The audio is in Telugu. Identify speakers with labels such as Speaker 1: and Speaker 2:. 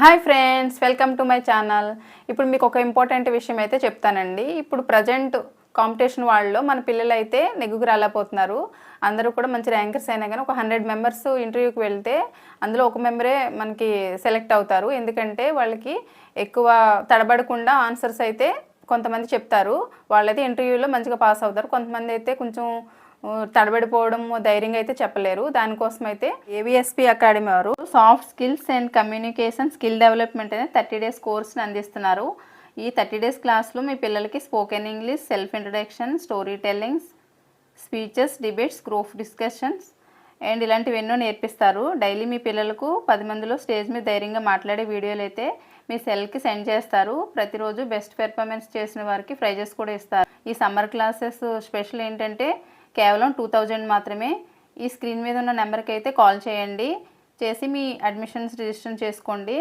Speaker 1: Hi friends, welcome to my channel. ఇప్పుడు మీకు ఒక ఇంపార్టెంట్ విషయం అయితే చెప్తానండి. ఇప్పుడు ప్రజెంట్ కాంపిటీషన్ వాళ్ళలో మన పిల్లలు అయితే నెగ్గుకు రాలేకపోతున్నారు. అందరూ కూడా మంచి ర్యాంకర్స్ అయినా కానీ ఒక 100 మెంబర్స్ ఇంటర్వ్యూకి వెళ్తే అందులో ఒక మెంబరే మనకి సెలెక్ట్ అవుతారు. ఎందుకంటే వాళ్ళకి ఎక్కువ తడబడకుండా ఆన్సర్స్ అయితే కొంతమంది చెప్తారు. వాళ్ళైతే ఇంటర్వ్యూలో మంచిగా పాస్ అవుతారు. కొంతమంది అయితే కొంచెం తడబడిపోవడం, ధైర్యంగా అయితే చెప్పలేరు. దానికోసం అయితే ఏవిఎస్పి అకాడమీ వారు soft skills and communication skill development అనే 30 డేస్ కోర్స్ని అందిస్తున్నారు. ఈ 30 డేస్ క్లాస్లో మీ పిల్లలకి spoken English, self introduction, story tellings, speeches, debates, group discussions and ఇలాంటివి ఎన్నో నేర్పిస్తారు. డైలీ మీ పిల్లలకు 10 మందిలో స్టేజ్ మీద ధైర్యంగా మాట్లాడే వీడియోలు అయితే మీ సెల్కి సెండ్ చేస్తారు. ప్రతిరోజు బెస్ట్ పెర్ఫార్మెన్స్ చేసిన వారికి ప్రైజెస్ కూడా ఇస్తారు. ఈ సమ్మర్ క్లాసెస్ స్పెషల్ ఏంటంటే కేవలం 2000 మాత్రమే. ఈ స్క్రీన్ మీద ఉన్న నెంబర్కి అయితే కాల్ చేయండి, చేసి మీ అడ్మిషన్స్ రిజిస్టర్ చేసుకోండి.